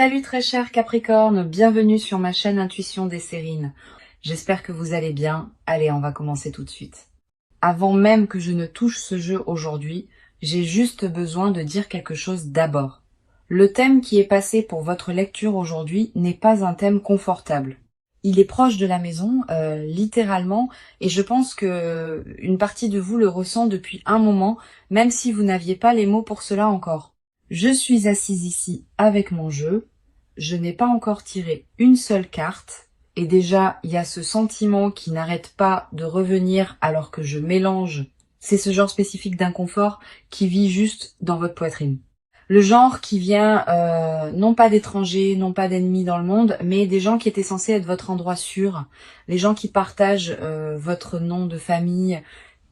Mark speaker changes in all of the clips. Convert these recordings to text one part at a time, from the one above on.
Speaker 1: Salut très cher Capricorne, bienvenue sur ma chaîne Intuition des Sérines. J'espère que vous allez bien. Allez, on va commencer tout de suite. Avant même que je ne touche ce jeu aujourd'hui, j'ai juste besoin de dire quelque chose d'abord. Le thème qui est passé pour votre lecture aujourd'hui n'est pas un thème confortable. Il est proche de la maison, littéralement, et je pense que une partie de vous le ressent depuis un moment, même si vous n'aviez pas les mots pour cela encore. Je suis assise ici avec mon jeu, je n'ai pas encore tiré une seule carte, et déjà il y a ce sentiment qui n'arrête pas de revenir alors que je mélange. C'est ce genre spécifique d'inconfort qui vit juste dans votre poitrine. Le genre qui vient non pas d'étrangers, non pas d'ennemis dans le monde, mais des gens qui étaient censés être votre endroit sûr, les gens qui partagent votre nom de famille,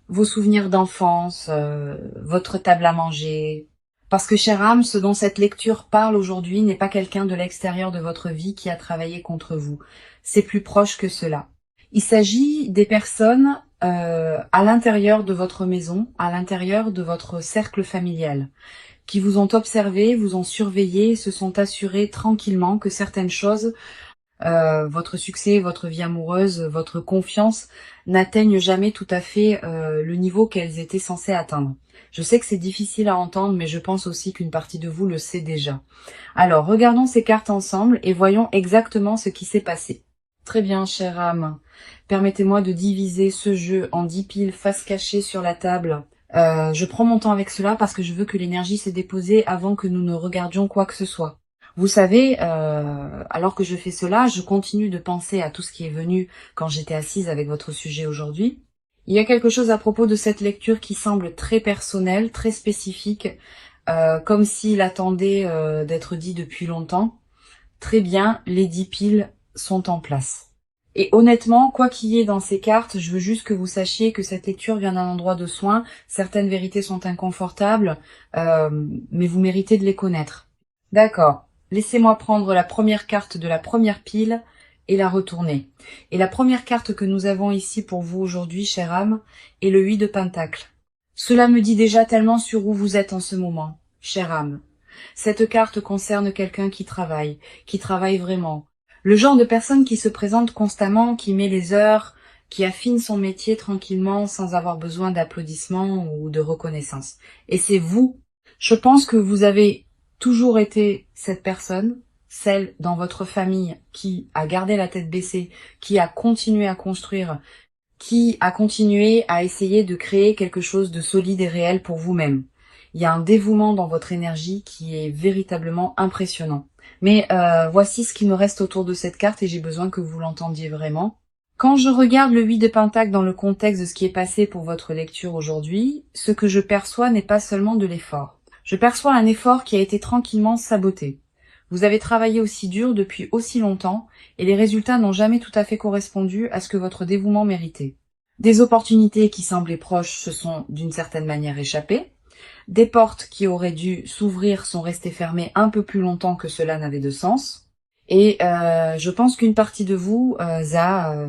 Speaker 1: vos souvenirs d'enfance, votre table à manger. Parce que, chère âme, ce dont cette lecture parle aujourd'hui n'est pas quelqu'un de l'extérieur de votre vie qui a travaillé contre vous. C'est plus proche que cela. Il s'agit des personnes à l'intérieur de votre maison, à l'intérieur de votre cercle familial, qui vous ont observé, vous ont surveillé, se sont assurés tranquillement que certaines choses, votre succès, votre vie amoureuse, votre confiance, n'atteignent jamais tout à fait le niveau qu'elles étaient censées atteindre. Je sais que c'est difficile à entendre, mais je pense aussi qu'une partie de vous le sait déjà. Alors, regardons ces cartes ensemble et voyons exactement ce qui s'est passé. Très bien, chère âme. Permettez-moi de diviser ce jeu en 10 piles face cachée sur la table. Je prends mon temps avec cela parce que je veux que l'énergie s'est déposée avant que nous ne regardions quoi que ce soit. Vous savez, alors que je fais cela, je continue de penser à tout ce qui est venu quand j'étais assise avec votre sujet aujourd'hui. Il y a quelque chose à propos de cette lecture qui semble très personnelle, très spécifique, comme s'il attendait d'être dit depuis longtemps. Très bien, les 10 piles sont en place. Et honnêtement, quoi qu'il y ait dans ces cartes, je veux juste que vous sachiez que cette lecture vient d'un endroit de soin. Certaines vérités sont inconfortables, mais vous méritez de les connaître. D'accord. Laissez-moi prendre la première carte de la première pile et la retourner. Et la première carte que nous avons ici pour vous aujourd'hui, chère âme, est le 8 de Pentacle. Cela me dit déjà tellement sur où vous êtes en ce moment, chère âme. Cette carte concerne quelqu'un qui travaille vraiment. Le genre de personne qui se présente constamment, qui met les heures, qui affine son métier tranquillement sans avoir besoin d'applaudissements ou de reconnaissance. Et c'est vous. Je pense que vous avez toujours été cette personne, celle dans votre famille qui a gardé la tête baissée, qui a continué à construire, qui a continué à essayer de créer quelque chose de solide et réel pour vous-même. Il y a un dévouement dans votre énergie qui est véritablement impressionnant. Mais voici ce qui me reste autour de cette carte et j'ai besoin que vous l'entendiez vraiment. Quand je regarde le 8 de Pentacle dans le contexte de ce qui est passé pour votre lecture aujourd'hui, ce que je perçois n'est pas seulement de l'effort. Je perçois un effort qui a été tranquillement saboté. Vous avez travaillé aussi dur depuis aussi longtemps et les résultats n'ont jamais tout à fait correspondu à ce que votre dévouement méritait. Des opportunités qui semblaient proches se sont d'une certaine manière échappées. Des portes qui auraient dû s'ouvrir sont restées fermées un peu plus longtemps que cela n'avait de sens. Et je pense qu'une partie de vous a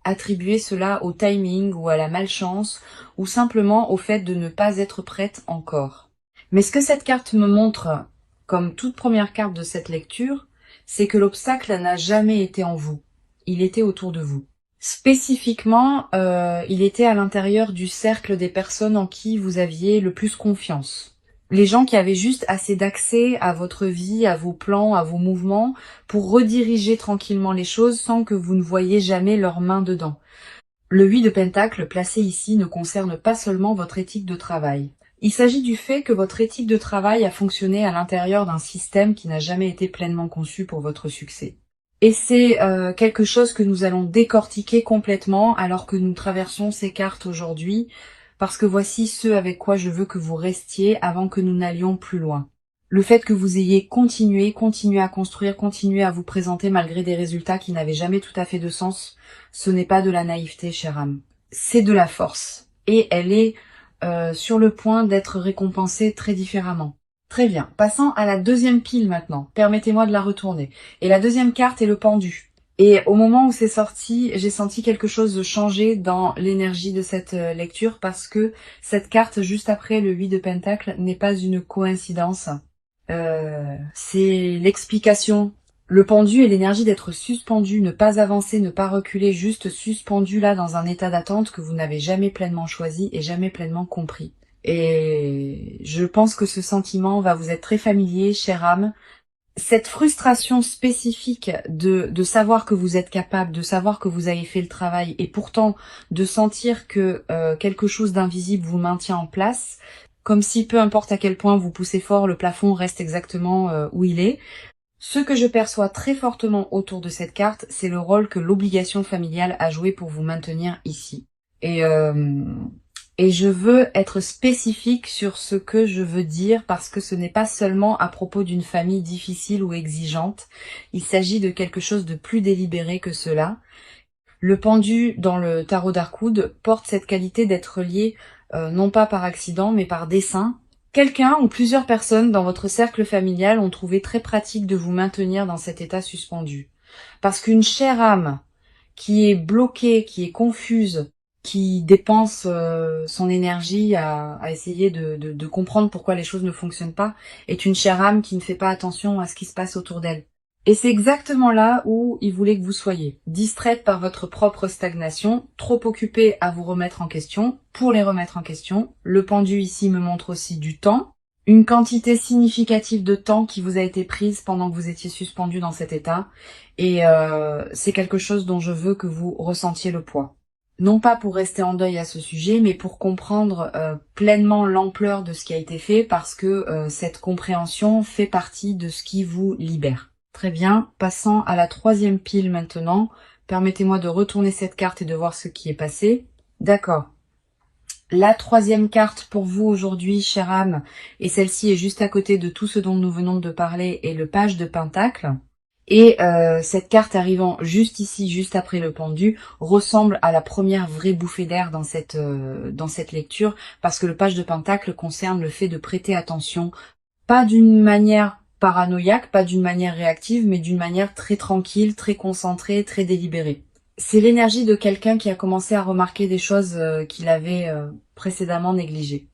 Speaker 1: attribué cela au timing ou à la malchance ou simplement au fait de ne pas être prête encore. Mais ce que cette carte me montre, comme toute première carte de cette lecture, c'est que l'obstacle n'a jamais été en vous. Il était autour de vous. Spécifiquement, il était à l'intérieur du cercle des personnes en qui vous aviez le plus confiance. Les gens qui avaient juste assez d'accès à votre vie, à vos plans, à vos mouvements, pour rediriger tranquillement les choses sans que vous ne voyiez jamais leurs mains dedans. Le 8 de Pentacle placé ici ne concerne pas seulement votre éthique de travail. Il s'agit du fait que votre éthique de travail a fonctionné à l'intérieur d'un système qui n'a jamais été pleinement conçu pour votre succès. Et c'est quelque chose que nous allons décortiquer complètement alors que nous traversons ces cartes aujourd'hui, parce que voici ce avec quoi je veux que vous restiez avant que nous n'allions plus loin. Le fait que vous ayez continué à construire, continué à vous présenter malgré des résultats qui n'avaient jamais tout à fait de sens, ce n'est pas de la naïveté, chère âme. C'est de la force. Et elle est sur le point d'être récompensée très différemment. Très bien. Passons à la deuxième pile maintenant. Permettez-moi de la retourner. Et la deuxième carte est le pendu. Et au moment où c'est sorti, j'ai senti quelque chose de changer dans l'énergie de cette lecture parce que cette carte juste après le 8 de Pentacle n'est pas une coïncidence. C'est l'explication. Le pendu et l'énergie d'être suspendu, ne pas avancer, ne pas reculer, juste suspendu là dans un état d'attente que vous n'avez jamais pleinement choisi et jamais pleinement compris. Et je pense que ce sentiment va vous être très familier, chère âme. Cette frustration spécifique de savoir que vous êtes capable, de savoir que vous avez fait le travail et pourtant de sentir que quelque chose d'invisible vous maintient en place, comme si peu importe à quel point vous poussez fort, le plafond reste exactement où il est. Ce que je perçois très fortement autour de cette carte, c'est le rôle que l'obligation familiale a joué pour vous maintenir ici. Et, euh, et je veux être spécifique sur ce que je veux dire parce que ce n'est pas seulement à propos d'une famille difficile ou exigeante, il s'agit de quelque chose de plus délibéré que cela. Le pendu dans le tarot d'Arkoud porte cette qualité d'être lié non pas par accident mais par dessein. Quelqu'un ou plusieurs personnes dans votre cercle familial ont trouvé très pratique de vous maintenir dans cet état suspendu. Parce qu'une chère âme qui est bloquée, qui est confuse, qui dépense son énergie à essayer de comprendre pourquoi les choses ne fonctionnent pas, est une chère âme qui ne fait pas attention à ce qui se passe autour d'elle. Et c'est exactement là où il voulait que vous soyez, distraite par votre propre stagnation, trop occupée à vous remettre en question, pour les remettre en question. Le pendu ici me montre aussi du temps, une quantité significative de temps qui vous a été prise pendant que vous étiez suspendu dans cet état, et c'est quelque chose dont je veux que vous ressentiez le poids. Non pas pour rester en deuil à ce sujet, mais pour comprendre pleinement l'ampleur de ce qui a été fait, parce que cette compréhension fait partie de ce qui vous libère. Très bien, passant à la troisième pile maintenant. Permettez-moi de retourner cette carte et de voir ce qui est passé. D'accord. La troisième carte pour vous aujourd'hui, chère âme, et celle-ci est juste à côté de tout ce dont nous venons de parler, est le page de Pentacle. Et cette carte arrivant juste ici, juste après le pendu, ressemble à la première vraie bouffée d'air dans cette lecture, parce que le page de Pentacle concerne le fait de prêter attention, pas d'une manière paranoïaque, pas d'une manière réactive, mais d'une manière très tranquille, très concentrée, très délibérée. C'est l'énergie de quelqu'un qui a commencé à remarquer des choses qu'il avait précédemment négligées.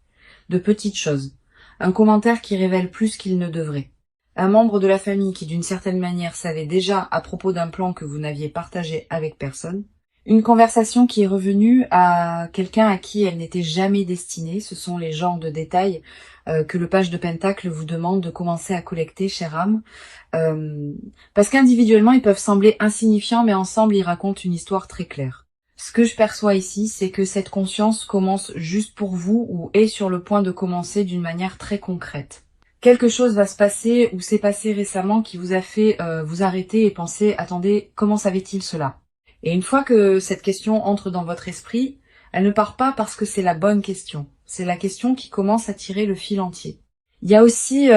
Speaker 1: De petites choses. Un commentaire qui révèle plus qu'il ne devrait. Un membre de la famille qui d'une certaine manière savait déjà à propos d'un plan que vous n'aviez partagé avec personne. Une conversation qui est revenue à quelqu'un à qui elle n'était jamais destinée. Ce sont les genres de détails que le page de Pentacle vous demande de commencer à collecter, chère âme. Parce qu'individuellement, ils peuvent sembler insignifiants, mais ensemble, ils racontent une histoire très claire. Ce que je perçois ici, c'est que cette conscience commence juste pour vous ou est sur le point de commencer d'une manière très concrète. Quelque chose va se passer ou s'est passé récemment qui vous a fait vous arrêter et penser « Attendez, comment savait-il cela ?» Et une fois que cette question entre dans votre esprit, elle ne part pas parce que c'est la bonne question. C'est la question qui commence à tirer le fil entier. Il y a aussi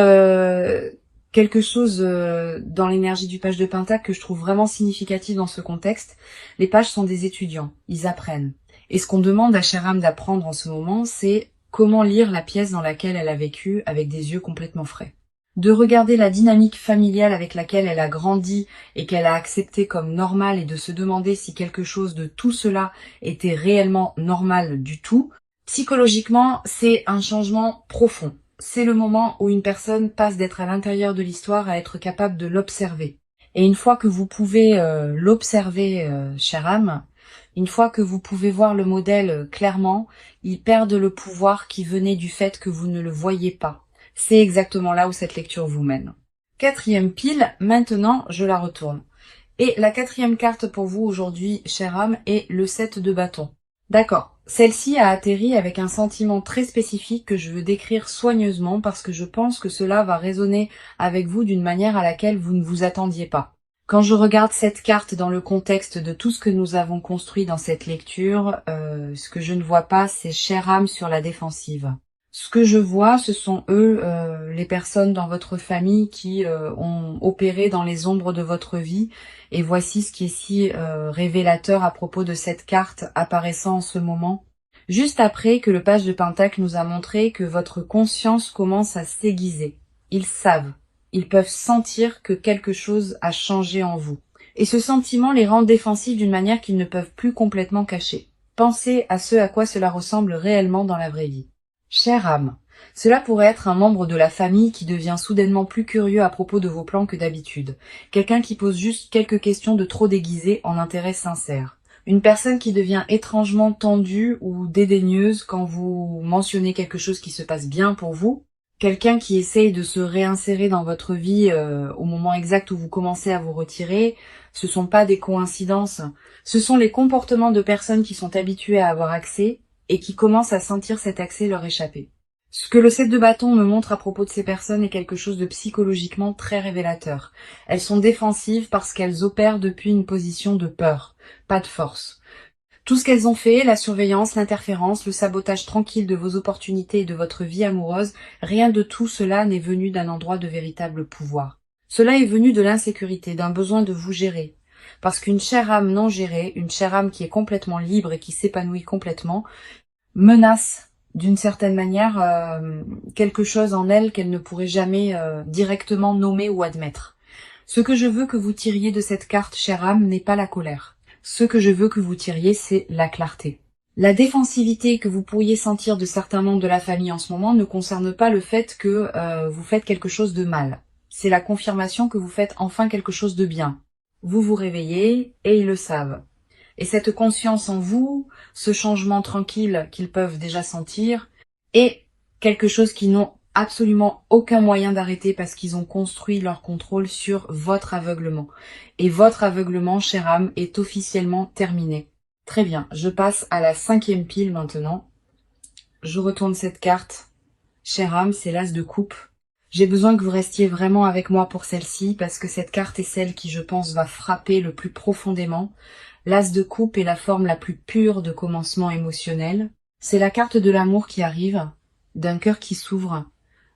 Speaker 1: quelque chose dans l'énergie du page de Pentacle que je trouve vraiment significatif dans ce contexte. Les pages sont des étudiants, ils apprennent. Et ce qu'on demande à chère âme d'apprendre en ce moment, c'est comment lire la pièce dans laquelle elle a vécu avec des yeux complètement frais. De regarder la dynamique familiale avec laquelle elle a grandi et qu'elle a accepté comme normale et de se demander si quelque chose de tout cela était réellement normal du tout. Psychologiquement, c'est un changement profond. C'est le moment où une personne passe d'être à l'intérieur de l'histoire à être capable de l'observer. Et une fois que vous pouvez l'observer, chère âme, une fois que vous pouvez voir le modèle clairement, il perd le pouvoir qui venait du fait que vous ne le voyez pas. C'est exactement là où cette lecture vous mène. Quatrième pile, maintenant je la retourne. Et la quatrième carte pour vous aujourd'hui, chère âme, est le 7 de bâton. D'accord. Celle-ci a atterri avec un sentiment très spécifique que je veux décrire soigneusement parce que je pense que cela va résonner avec vous d'une manière à laquelle vous ne vous attendiez pas. Quand je regarde cette carte dans le contexte de tout ce que nous avons construit dans cette lecture, ce que je ne vois pas, c'est chère âme sur la défensive. Ce que je vois, ce sont les personnes dans votre famille qui ont opéré dans les ombres de votre vie. Et voici ce qui est si révélateur à propos de cette carte apparaissant en ce moment. Juste après que le page de Pentacle nous a montré que votre conscience commence à s'aiguiser. Ils savent, ils peuvent sentir que quelque chose a changé en vous. Et ce sentiment les rend défensifs d'une manière qu'ils ne peuvent plus complètement cacher. Pensez à ce à quoi cela ressemble réellement dans la vraie vie. Chère âme, Cela pourrait être un membre de la famille qui devient soudainement plus curieux à propos de vos plans que d'habitude. Quelqu'un qui pose juste quelques questions de trop déguisées en intérêt sincère. Une personne qui devient étrangement tendue ou dédaigneuse quand vous mentionnez quelque chose qui se passe bien pour vous. Quelqu'un qui essaye de se réinsérer dans votre vie au moment exact où vous commencez à vous retirer. Ce sont pas des coïncidences. Ce sont les comportements de personnes qui sont habituées à avoir accès et qui commencent à sentir cet accès leur échapper. Ce que le 7 de bâton me montre à propos de ces personnes est quelque chose de psychologiquement très révélateur. Elles sont défensives parce qu'elles opèrent depuis une position de peur, pas de force. Tout ce qu'elles ont fait, la surveillance, l'interférence, le sabotage tranquille de vos opportunités et de votre vie amoureuse, rien de tout cela n'est venu d'un endroit de véritable pouvoir. Cela est venu de l'insécurité, d'un besoin de vous gérer. Parce qu'une chère âme non gérée, une chère âme qui est complètement libre et qui s'épanouit complètement, menace d'une certaine manière quelque chose en elle qu'elle ne pourrait jamais directement nommer ou admettre. Ce que je veux que vous tiriez de cette carte, chère âme, n'est pas la colère. Ce que je veux que vous tiriez, c'est la clarté. La défensivité que vous pourriez sentir de certains membres de la famille en ce moment ne concerne pas le fait que vous faites quelque chose de mal. C'est la confirmation que vous faites enfin quelque chose de bien. Vous vous réveillez et ils le savent. Et cette conscience en vous, ce changement tranquille qu'ils peuvent déjà sentir, est quelque chose qu'ils n'ont absolument aucun moyen d'arrêter parce qu'ils ont construit leur contrôle sur votre aveuglement. Et votre aveuglement, chère âme, est officiellement terminé. Très bien, je passe à la 5e pile maintenant. Je retourne cette carte. Chère âme, c'est l'as de coupe. J'ai besoin que vous restiez vraiment avec moi pour celle-ci parce que cette carte est celle qui, je pense, va frapper le plus profondément. L'as de coupe est la forme la plus pure de commencement émotionnel. C'est la carte de l'amour qui arrive, d'un cœur qui s'ouvre,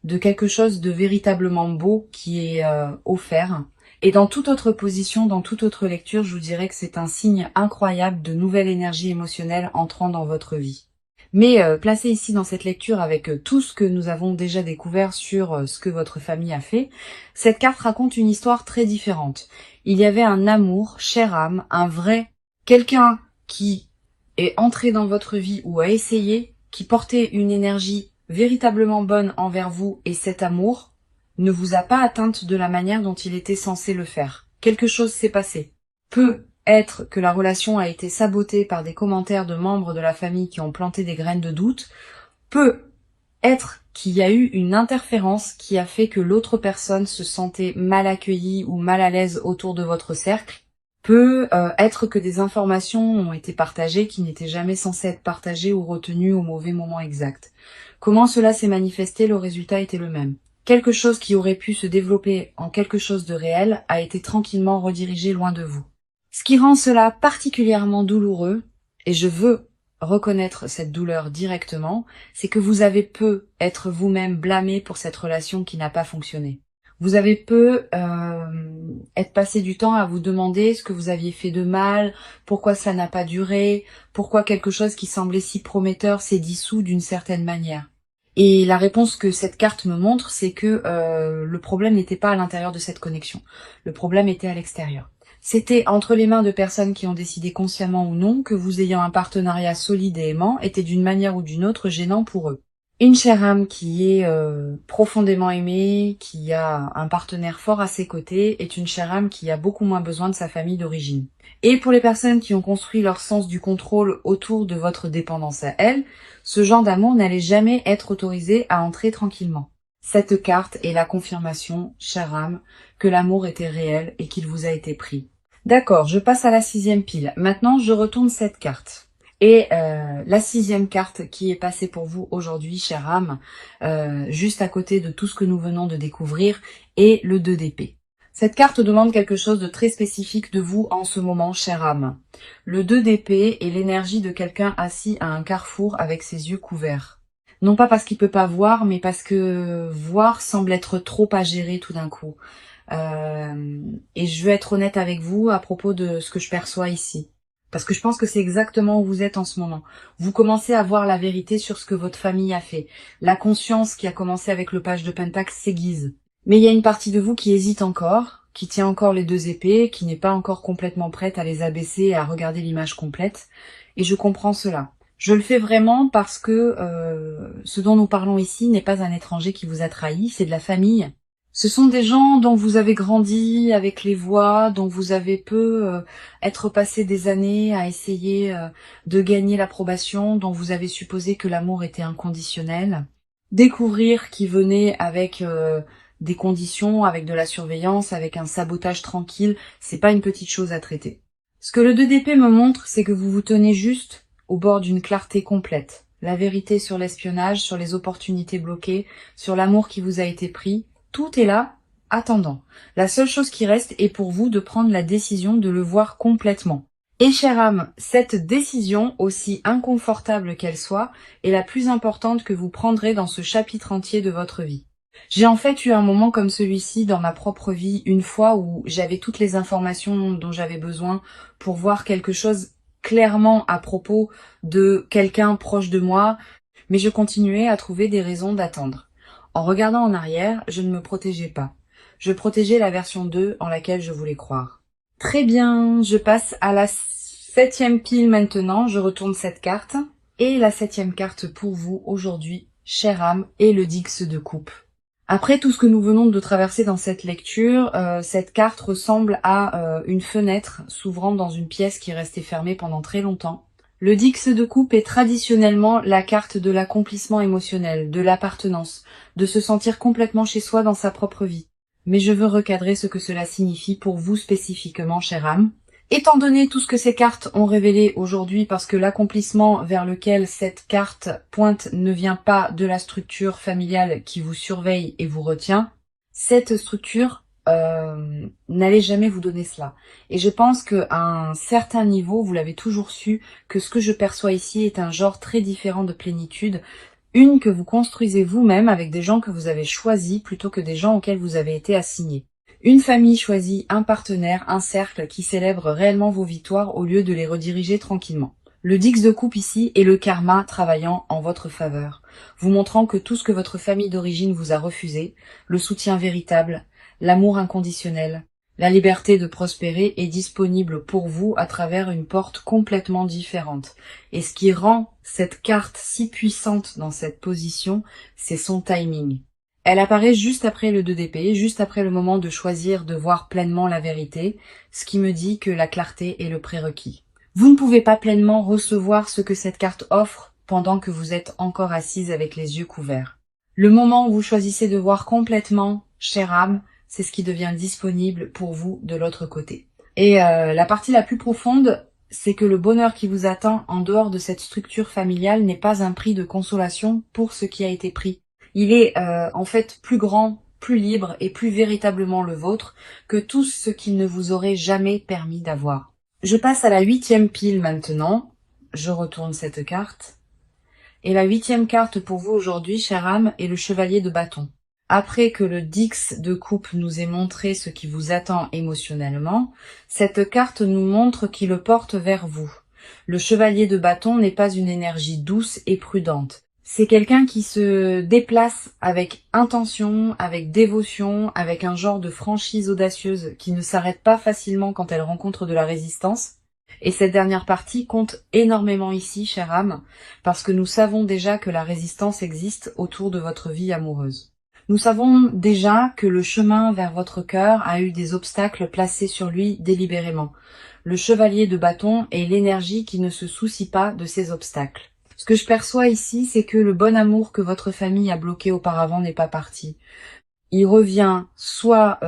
Speaker 1: de quelque chose de véritablement beau qui est offert. Et dans toute autre position, dans toute autre lecture, je vous dirais que c'est un signe incroyable de nouvelle énergie émotionnelle entrant dans votre vie. Mais placé ici dans cette lecture avec tout ce que nous avons déjà découvert sur ce que votre famille a fait, cette carte raconte une histoire très différente. Il y avait un amour, chère âme, un vrai, quelqu'un qui est entré dans votre vie ou a essayé, qui portait une énergie véritablement bonne envers vous et cet amour ne vous a pas atteinte de la manière dont il était censé le faire. Quelque chose s'est passé. Peut être que la relation a été sabotée par des commentaires de membres de la famille qui ont planté des graines de doute. Peut être qu'il y a eu une interférence qui a fait que l'autre personne se sentait mal accueillie ou mal à l'aise autour de votre cercle. Peut être que des informations ont été partagées qui n'étaient jamais censées être partagées ou retenues au mauvais moment exact. Comment cela s'est manifesté, le résultat était le même. Quelque chose qui aurait pu se développer en quelque chose de réel a été tranquillement redirigé loin de vous. Ce qui rend cela particulièrement douloureux, et je veux reconnaître cette douleur directement, c'est que vous avez peu être vous-même blâmé pour cette relation qui n'a pas fonctionné. Vous avez peu être passé du temps à vous demander ce que vous aviez fait de mal, pourquoi ça n'a pas duré, pourquoi quelque chose qui semblait si prometteur s'est dissous d'une certaine manière. Et la réponse que cette carte me montre, c'est que le problème n'était pas à l'intérieur de cette connexion. Le problème était à l'extérieur. C'était entre les mains de personnes qui ont décidé consciemment ou non que vous ayant un partenariat solide et aimant était d'une manière ou d'une autre gênant pour eux. Une chère âme qui est profondément aimée, qui a un partenaire fort à ses côtés, est une chère âme qui a beaucoup moins besoin de sa famille d'origine. Et pour les personnes qui ont construit leur sens du contrôle autour de votre dépendance à elles, ce genre d'amour n'allait jamais être autorisé à entrer tranquillement. Cette carte est la confirmation, chère âme, que l'amour était réel et qu'il vous a été pris. D'accord, je passe à la 6e pile. Maintenant, je retourne cette carte. Et la 6e carte qui est passée pour vous aujourd'hui, chère âme, juste à côté de tout ce que nous venons de découvrir, est le 2 d'épée. Cette carte demande quelque chose de très spécifique de vous en ce moment, chère âme. Le 2 d'épée est l'énergie de quelqu'un assis à un carrefour avec ses yeux couverts. Non pas parce qu'il peut pas voir, mais parce que voir semble être trop à gérer tout d'un coup. Et je veux être honnête avec vous à propos de ce que je perçois ici. Parce que je pense que c'est exactement où vous êtes en ce moment. Vous commencez à voir la vérité sur ce que votre famille a fait. La conscience qui a commencé avec le page de Pentacle s'aiguise. Mais il y a une partie de vous qui hésite encore, qui tient encore les 2 épées, qui n'est pas encore complètement prête à les abaisser et à regarder l'image complète. Et je comprends cela. Je le fais vraiment parce que ce dont nous parlons ici n'est pas un étranger qui vous a trahi, c'est de la famille. Ce sont des gens dont vous avez grandi avec les voix, dont vous avez être passé des années à essayer de gagner l'approbation, dont vous avez supposé que l'amour était inconditionnel. Découvrir qui venait avec des conditions, avec de la surveillance, avec un sabotage tranquille, c'est pas une petite chose à traiter. Ce que le 2DP me montre, c'est que vous vous tenez juste au bord d'une clarté complète. La vérité sur l'espionnage, sur les opportunités bloquées, sur l'amour qui vous a été pris, tout est là, attendant. La seule chose qui reste est pour vous de prendre la décision de le voir complètement. Et chère âme, cette décision, aussi inconfortable qu'elle soit, est la plus importante que vous prendrez dans ce chapitre entier de votre vie. J'ai en fait eu un moment comme celui-ci dans ma propre vie, une fois où j'avais toutes les informations dont j'avais besoin pour voir quelque chose clairement à propos de quelqu'un proche de moi, mais je continuais à trouver des raisons d'attendre. En regardant en arrière, je ne me protégeais pas. Je protégeais la version 2 en laquelle je voulais croire. Très bien, je passe à la 7e pile maintenant, je retourne cette carte. Et la 7e carte pour vous aujourd'hui, chère âme, est le Dix de coupe. Après tout ce que nous venons de traverser dans cette lecture, cette carte ressemble à une fenêtre s'ouvrant dans une pièce qui est restée fermée pendant très longtemps. Le Dix de coupe est traditionnellement la carte de l'accomplissement émotionnel, de l'appartenance, de se sentir complètement chez soi dans sa propre vie. Mais je veux recadrer ce que cela signifie pour vous spécifiquement, chère âme. Étant donné tout ce que ces cartes ont révélé aujourd'hui, parce que l'accomplissement vers lequel cette carte pointe ne vient pas de la structure familiale qui vous surveille et vous retient, cette structure n'allait jamais vous donner cela. Et je pense qu'à un certain niveau, vous l'avez toujours su, que ce que je perçois ici est un genre très différent de plénitude, une que vous construisez vous-même avec des gens que vous avez choisis plutôt que des gens auxquels vous avez été assignés. Une famille choisit un partenaire, un cercle qui célèbre réellement vos victoires au lieu de les rediriger tranquillement. Le Dix de coupe ici est le karma travaillant en votre faveur, vous montrant que tout ce que votre famille d'origine vous a refusé, le soutien véritable, l'amour inconditionnel, la liberté de prospérer est disponible pour vous à travers une porte complètement différente. Et ce qui rend cette carte si puissante dans cette position, c'est son timing. Elle apparaît juste après le 2DP, juste après le moment de choisir de voir pleinement la vérité, ce qui me dit que la clarté est le prérequis. Vous ne pouvez pas pleinement recevoir ce que cette carte offre pendant que vous êtes encore assise avec les yeux couverts. Le moment où vous choisissez de voir complètement, chère âme, c'est ce qui devient disponible pour vous de l'autre côté. Et la partie la plus profonde, c'est que le bonheur qui vous attend en dehors de cette structure familiale n'est pas un prix de consolation pour ce qui a été pris. Il est en fait plus grand, plus libre et plus véritablement le vôtre que tout ce qu'il ne vous aurait jamais permis d'avoir. Je passe à la 8e pile maintenant. Je retourne cette carte. Et la 8e carte pour vous aujourd'hui, chère âme, est le chevalier de bâton. Après que le Dix de coupe nous ait montré ce qui vous attend émotionnellement, cette carte nous montre qui le porte vers vous. Le chevalier de bâton n'est pas une énergie douce et prudente. C'est quelqu'un qui se déplace avec intention, avec dévotion, avec un genre de franchise audacieuse qui ne s'arrête pas facilement quand elle rencontre de la résistance. Et cette dernière partie compte énormément ici, chère âme, parce que nous savons déjà que la résistance existe autour de votre vie amoureuse. Nous savons déjà que le chemin vers votre cœur a eu des obstacles placés sur lui délibérément. Le chevalier de bâton est l'énergie qui ne se soucie pas de ces obstacles. Ce que je perçois ici, c'est que le bon amour que votre famille a bloqué auparavant n'est pas parti. Il revient soit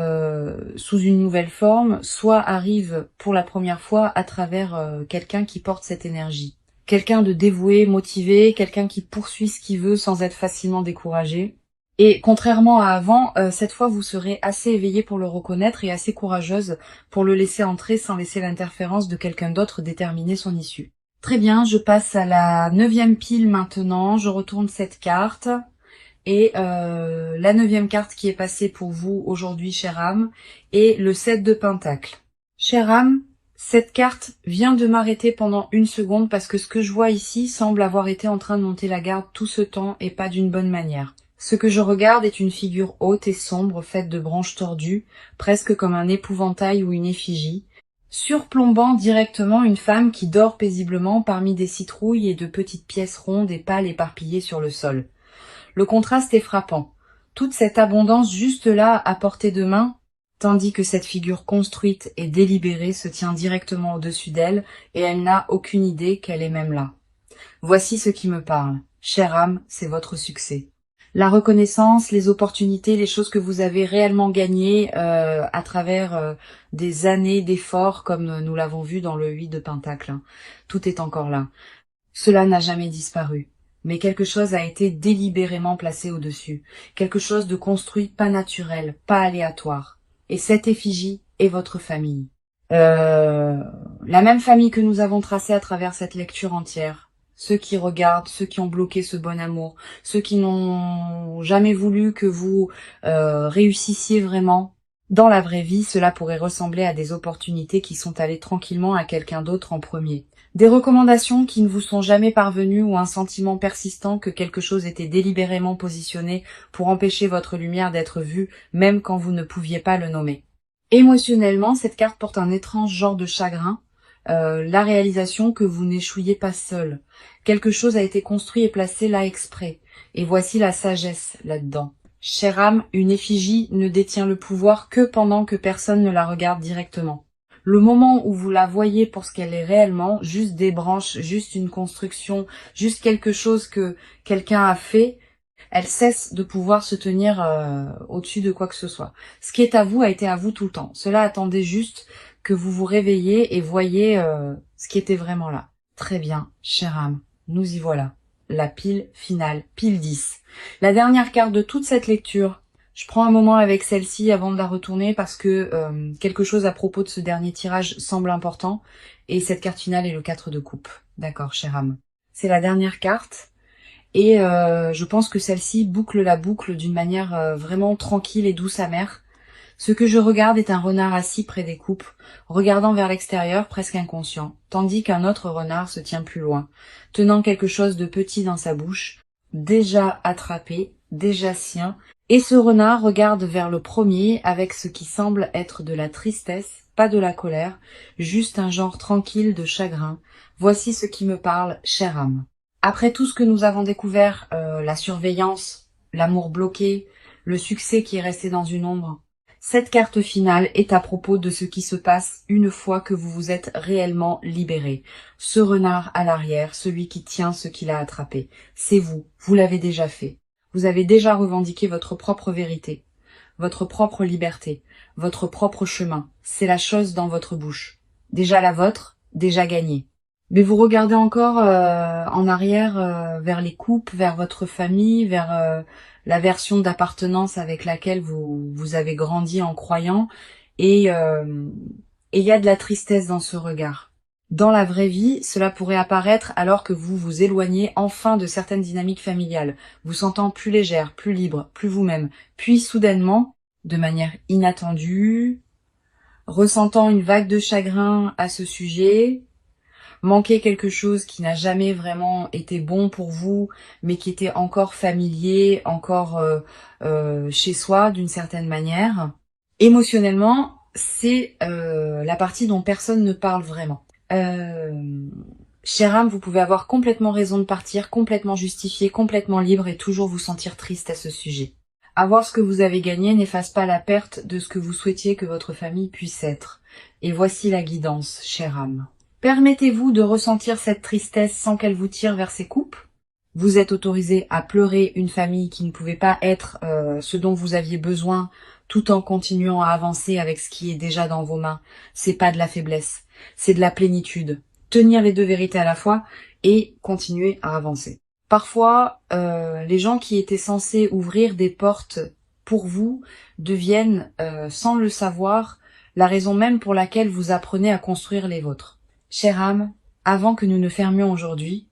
Speaker 1: sous une nouvelle forme, soit arrive pour la première fois à travers quelqu'un qui porte cette énergie. Quelqu'un de dévoué, motivé, quelqu'un qui poursuit ce qu'il veut sans être facilement découragé. Et contrairement à avant, cette fois vous serez assez éveillée pour le reconnaître et assez courageuse pour le laisser entrer sans laisser l'interférence de quelqu'un d'autre déterminer son issue. Très bien, je passe à la 9e pile maintenant, je retourne cette carte. Et la 9e carte qui est passée pour vous aujourd'hui, chère âme, est le 7 de Pentacle. Chère âme, cette carte vient de m'arrêter pendant une seconde parce que ce que je vois ici semble avoir été en train de monter la garde tout ce temps et pas d'une bonne manière. Ce que je regarde est une figure haute et sombre faite de branches tordues, presque comme un épouvantail ou une effigie. surplombant directement une femme qui dort paisiblement parmi des citrouilles et de petites pièces rondes et pâles éparpillées sur le sol. Le contraste est frappant. Toute cette abondance juste là à portée de main, tandis que cette figure construite et délibérée se tient directement au-dessus d'elle et elle n'a aucune idée qu'elle est même là. Voici ce qui me parle. Chère âme, c'est votre succès. La reconnaissance, les opportunités, les choses que vous avez réellement gagnées à travers des années d'efforts, comme nous l'avons vu dans le 8 de Pentacle. Tout est encore là. Cela n'a jamais disparu. Mais quelque chose a été délibérément placé au-dessus. Quelque chose de construit, pas naturel, pas aléatoire. Et cette effigie est votre famille. La même famille que nous avons tracée à travers cette lecture entière. Ceux qui regardent, ceux qui ont bloqué ce bon amour, ceux qui n'ont jamais voulu que vous réussissiez vraiment. Dans la vraie vie, cela pourrait ressembler à des opportunités qui sont allées tranquillement à quelqu'un d'autre en premier. Des recommandations qui ne vous sont jamais parvenues ou un sentiment persistant que quelque chose était délibérément positionné pour empêcher votre lumière d'être vue, même quand vous ne pouviez pas le nommer. Émotionnellement, cette carte porte un étrange genre de chagrin, la réalisation que vous n'échouiez pas seul. Quelque chose a été construit et placé là exprès. Et voici la sagesse là-dedans. Chère âme, une effigie ne détient le pouvoir que pendant que personne ne la regarde directement. Le moment où vous la voyez pour ce qu'elle est réellement, juste des branches, juste une construction, juste quelque chose que quelqu'un a fait, elle cesse de pouvoir se tenir au-dessus de quoi que ce soit. Ce qui est à vous a été à vous tout le temps. Cela attendait juste que vous vous réveillez et voyez ce qui était vraiment là. Très bien, chère âme, nous y voilà. La pile finale, pile 10. La dernière carte de toute cette lecture. Je prends un moment avec celle-ci avant de la retourner parce que quelque chose à propos de ce dernier tirage semble important. Et cette carte finale est le 4 de coupe. D'accord, chère âme. C'est la dernière carte. Et je pense que celle-ci boucle la boucle d'une manière vraiment tranquille et douce amère. Ce que je regarde est un renard assis près des coupes, regardant vers l'extérieur presque inconscient, tandis qu'un autre renard se tient plus loin, tenant quelque chose de petit dans sa bouche, déjà attrapé, déjà sien, et ce renard regarde vers le premier avec ce qui semble être de la tristesse, pas de la colère, juste un genre tranquille de chagrin. Voici ce qui me parle, chère âme. Après tout ce que nous avons découvert, la surveillance, l'amour bloqué, le succès qui est resté dans une ombre, cette carte finale est à propos de ce qui se passe une fois que vous vous êtes réellement libéré. Ce renard à l'arrière, celui qui tient ce qu'il a attrapé, c'est vous, vous l'avez déjà fait. Vous avez déjà revendiqué votre propre vérité, votre propre liberté, votre propre chemin. C'est la chose dans votre bouche. Déjà la vôtre, déjà gagnée. Mais vous regardez encore en arrière vers les coupes, vers votre famille, vers la version d'appartenance avec laquelle vous avez grandi en croyant, et il y a de la tristesse dans ce regard. Dans la vraie vie, cela pourrait apparaître alors que vous vous éloignez enfin de certaines dynamiques familiales, vous sentant plus légère, plus libre, plus vous-même, puis soudainement, de manière inattendue, ressentant une vague de chagrin à ce sujet, manquer quelque chose qui n'a jamais vraiment été bon pour vous, mais qui était encore familier, encore chez soi d'une certaine manière. Émotionnellement, c'est la partie dont personne ne parle vraiment. Chère âme, vous pouvez avoir complètement raison de partir, complètement justifié, complètement libre et toujours vous sentir triste à ce sujet. Avoir ce que vous avez gagné n'efface pas la perte de ce que vous souhaitiez que votre famille puisse être. Et voici la guidance, chère âme. Permettez-vous de ressentir cette tristesse sans qu'elle vous tire vers ses coupes. Vous êtes autorisé à pleurer une famille qui ne pouvait pas être ce dont vous aviez besoin, tout en continuant à avancer avec ce qui est déjà dans vos mains. C'est pas de la faiblesse, c'est de la plénitude. Tenir les deux vérités à la fois et continuer à avancer. Parfois, les gens qui étaient censés ouvrir des portes pour vous deviennent, sans le savoir, la raison même pour laquelle vous apprenez à construire les vôtres. Chère âme, avant que nous ne fermions aujourd'hui,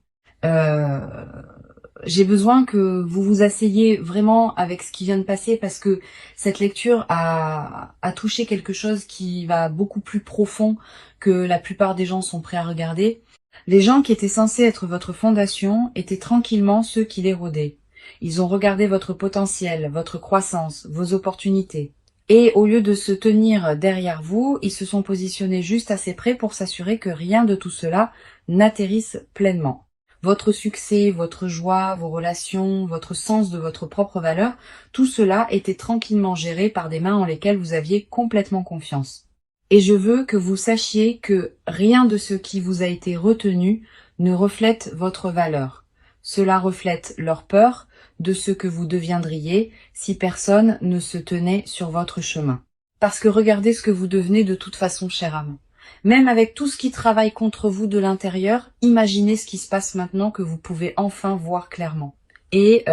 Speaker 1: j'ai besoin que vous vous asseyiez vraiment avec ce qui vient de passer parce que cette lecture a touché quelque chose qui va beaucoup plus profond que la plupart des gens sont prêts à regarder. Les gens qui étaient censés être votre fondation étaient tranquillement ceux qui l'érodaient. Ils ont regardé votre potentiel, votre croissance, vos opportunités. Et au lieu de se tenir derrière vous, ils se sont positionnés juste assez près pour s'assurer que rien de tout cela n'atterrisse pleinement. Votre succès, votre joie, vos relations, votre sens de votre propre valeur, tout cela était tranquillement géré par des mains en lesquelles vous aviez complètement confiance. Et je veux que vous sachiez que rien de ce qui vous a été retenu ne reflète votre valeur. Cela reflète leur peur de ce que vous deviendriez si personne ne se tenait sur votre chemin. Parce que regardez ce que vous devenez de toute façon, chère âme. Même avec tout ce qui travaille contre vous de l'intérieur, imaginez ce qui se passe maintenant que vous pouvez enfin voir clairement. Et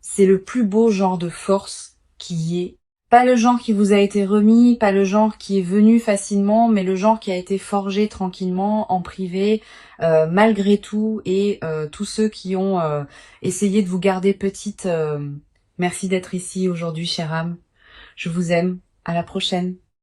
Speaker 1: c'est le plus beau genre de force qui y ait. Pas le genre qui vous a été remis, pas le genre qui est venu facilement, mais le genre qui a été forgé tranquillement, en privé, malgré tout, et tous ceux qui ont essayé de vous garder petite, merci d'être ici aujourd'hui, chère âme. Je vous aime. À la prochaine.